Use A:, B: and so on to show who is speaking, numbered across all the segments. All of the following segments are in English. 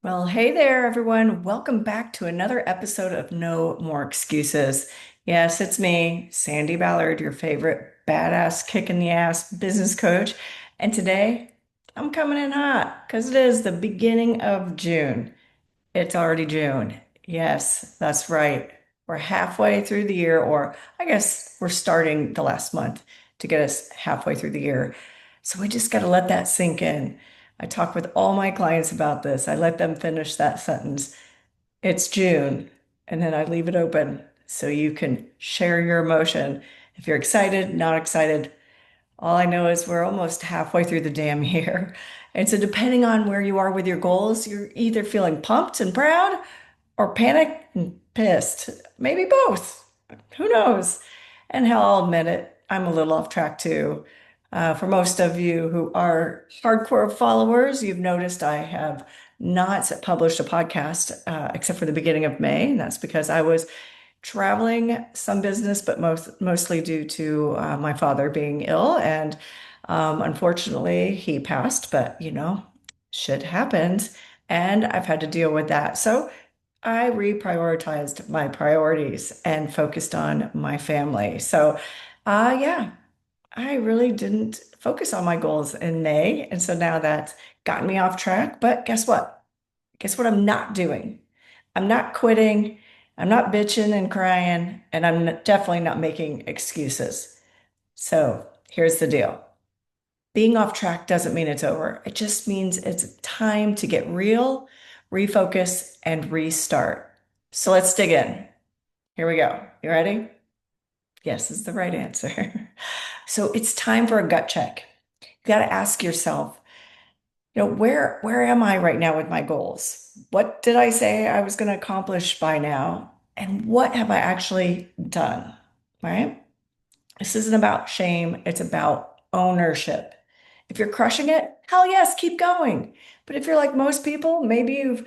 A: Well, hey there, everyone. Welcome back to another episode of No More Excuses. Yes, it's me, Sandy Ballard, your favorite badass kick in the ass business coach. And today I'm coming in hot because it is the beginning of June. It's already June. Yes, that's right. We're halfway through the year, or I guess we're starting the last month to get us halfway through the year. So we just got to let that sink in. I talk with all my clients about this. I let them finish that sentence. It's June, and then I leave it open so you can share your emotion. If you're excited, not excited, all I know is we're almost halfway through the damn year. And so, depending on where you are with your goals, you're either feeling pumped and proud or panicked and pissed. Maybe both. Who knows? And hell, I'll admit it, I'm a little off track too. For most of you who are hardcore followers, you've noticed I have not published a podcast except for the beginning of May. And that's because I was traveling some business, but mostly due to my father being ill. And unfortunately, he passed, but shit happens. And I've had to deal with that. So I reprioritized my priorities and focused on my family. So, yeah, I really didn't focus on my goals in May. And so now that's gotten me off track. But guess what? Guess what I'm not doing? I'm not quitting. I'm not bitching and crying. And definitely not making excuses. So here's the deal. Being off track doesn't mean it's over. It just means it's time to get real, refocus, and restart. So let's dig in. Here we go. You ready? Yes is the right answer. So it's time for a gut check. You got to ask yourself, where am I right now with my goals? What did I say I was going to accomplish by now? And what have I actually done? Right? This isn't about shame, it's about ownership. If you're crushing it, hell yes, keep going. But if you're like most people, maybe you've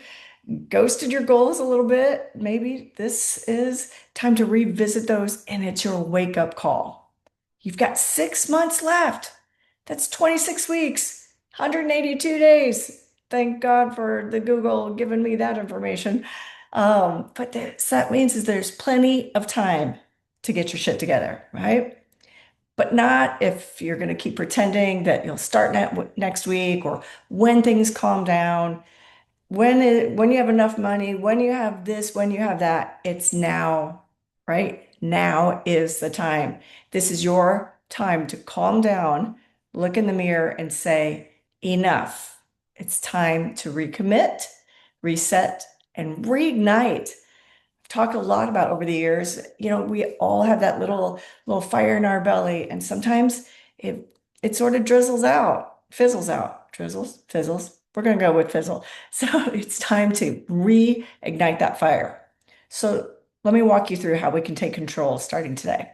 A: ghosted your goals a little bit, maybe this is time to revisit those and it's your wake up call. You've got 6 months left. That's 26 weeks, 182 days. Thank God for the Google giving me that information. But that means is there's plenty of time to get your shit together, right? But not if you're going to keep pretending that you'll start next week or when things calm down, when you have enough money, when you have this, when you have that. It's now, right? Now is the time. This is your time to calm down, look in the mirror and say, enough. It's time to recommit, reset, and reignite talked a lot about over the years. We all have that little fire in our belly, and sometimes it sort of drizzles out, fizzles out, drizzles, fizzles. We're gonna go with fizzle. So it's time to reignite that fire. So let me walk you through how we can take control starting today.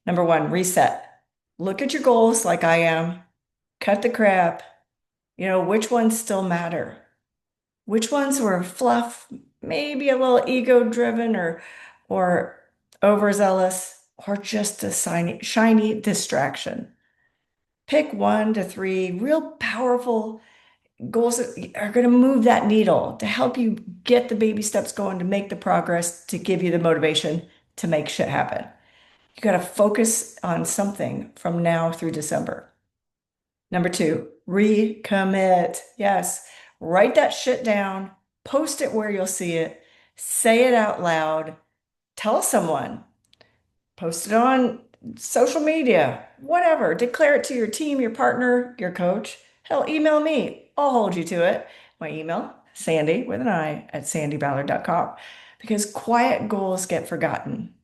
A: Number one, reset. Look at your goals like I am. Cut the crap. Which ones still matter? Which ones were fluff, maybe a little ego driven or overzealous, or just a shiny distraction? Pick 1 to 3 real powerful goals that are going to move that needle to help you get the baby steps going, to make the progress, to give you the motivation to make shit happen. You got to focus on something from now through December. Number two, recommit. Yes, write that shit down, post it where you'll see it, say it out loud, tell someone, post it on social media, whatever. Declare it to your team, your partner, your coach. Hell, email me. I'll hold you to it. My email, Sandy with an I at sandyballard.com. Because quiet goals get forgotten,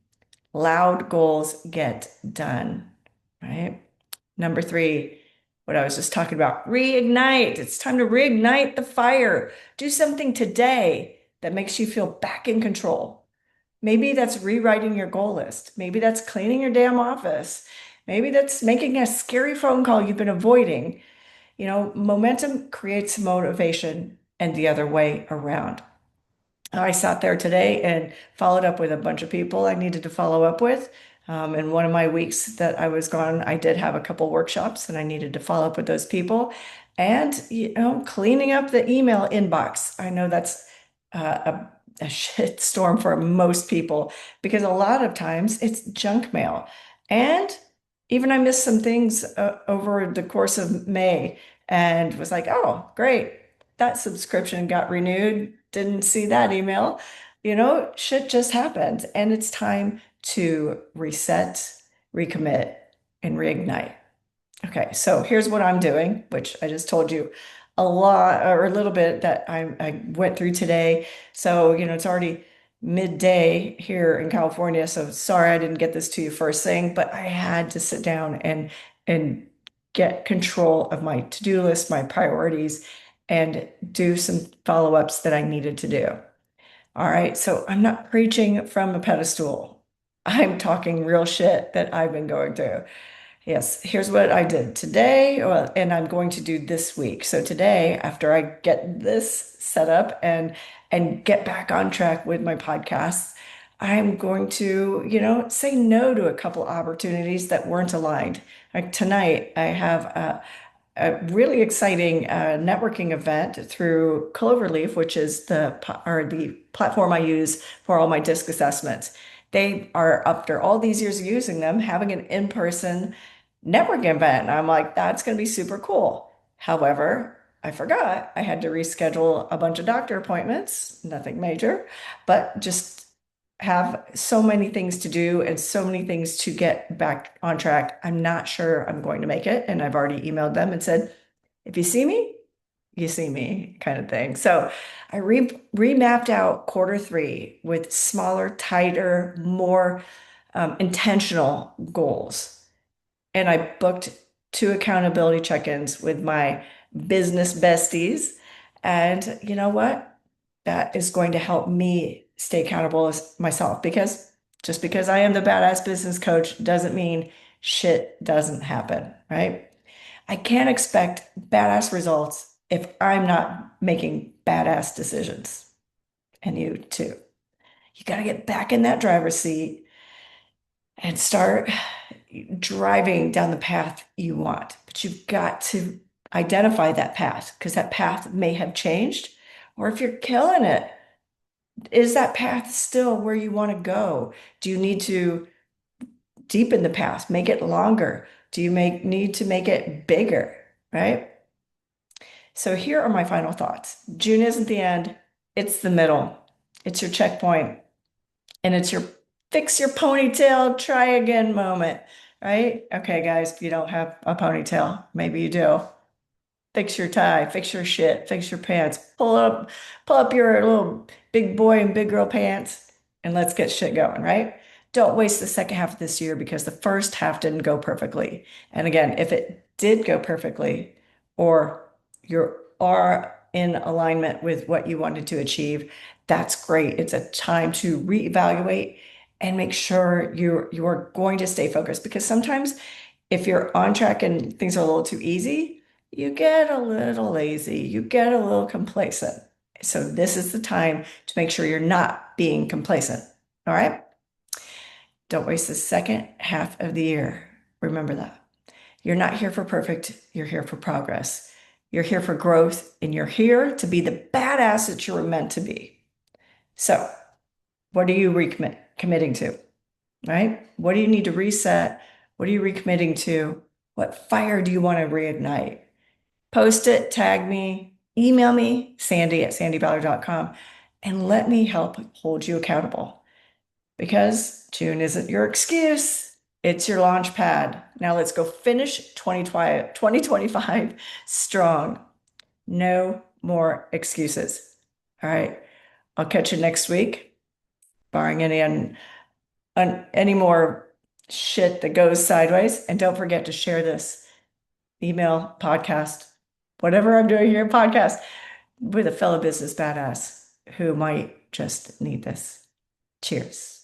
A: loud goals get done, right? Number three, what I was just talking about, reignite. It's time to reignite the fire. Do something today that makes you feel back in control. Maybe that's rewriting your goal list. Maybe that's cleaning your damn office. Maybe that's making a scary phone call you've been avoiding. Momentum creates motivation and the other way around. I sat there today and followed up with a bunch of people I needed to follow up with. In one of my weeks that I was gone, I did have a couple workshops and I needed to follow up with those people. and cleaning up the email inbox. I know that's a shit storm for most people because a lot of times it's junk mail. And even I missed some things over the course of May and was like, oh, great, that subscription got renewed. Didn't see that email. Shit just happened, and it's time to reset, recommit, and reignite. Okay, so here's what I'm doing, which I just told you a lot or a little bit that I went through today. So, it's already midday here in California. So sorry I didn't get this to you first thing, but I had to sit down and get control of my to-do list, my priorities, and do some follow-ups that I needed to do. All right, so I'm not preaching from a pedestal. I'm talking real shit that I've been going through. Yes, here's what I did today, well, and I'm going to do this week. So today, after I get this set up and get back on track with my podcast, I'm going to, say no to a couple opportunities that weren't aligned. Like tonight, I have a really exciting networking event through Cloverleaf, which is the platform I use for all my disc assessments. They are, after all these years of using them, having an in-person networking event. And I'm like, that's going to be super cool. However, I forgot I had to reschedule a bunch of doctor appointments, nothing major, but just have so many things to do and so many things to get back on track. I'm not sure I'm going to make it. And I've already emailed them and said, if you see me, you see me kind of thing. So I remapped out quarter 3 with smaller, tighter, more intentional goals. And I booked 2 accountability check-ins with my business besties. And you know what? That is going to help me stay accountable as myself, because just because I am the badass business coach doesn't mean shit doesn't happen, right? I can't expect badass results if I'm not making badass decisions. And you too. You got to get back in that driver's seat and start driving down the path you want. But you've got to identify that path, because that path may have changed. Or if you're killing it, is that path still where you want to go? Do you need to deepen the path, make it longer? Do you need to make it bigger, right? So here are my final thoughts. June isn't the end, it's the middle. It's your checkpoint, and it's your fix your ponytail, try again moment, right? Okay, guys, if you don't have a ponytail, maybe you do. Fix your tie, fix your shit, fix your pants, pull up your little big boy and big girl pants, and let's get shit going, right? Don't waste the second half of this year because the first half didn't go perfectly. And again, if it did go perfectly, or you are in alignment with what you wanted to achieve, that's great. It's a time to reevaluate and make sure you're going to stay focused, because sometimes if you're on track and things are a little too easy, you get a little lazy, you get a little complacent. So this is the time to make sure you're not being complacent. All right? Don't waste the second half of the year. Remember that. You're not here for perfect, you're here for progress. You're here for growth, and you're here to be the badass that you were meant to be. So, what are you committing to? Right? What do you need to reset? What are you recommitting to? What fire do you want to reignite? Post it, tag me, email me, Sandi@sandiballard.com, and let me help hold you accountable. Because June isn't your excuse, it's your launch pad. Now let's go finish 2025 strong. No more excuses. All right. I'll catch you next week, barring any more shit that goes sideways. And don't forget to share this email, podcast, whatever I'm doing here, podcast, with a fellow business badass who might just need this. Cheers.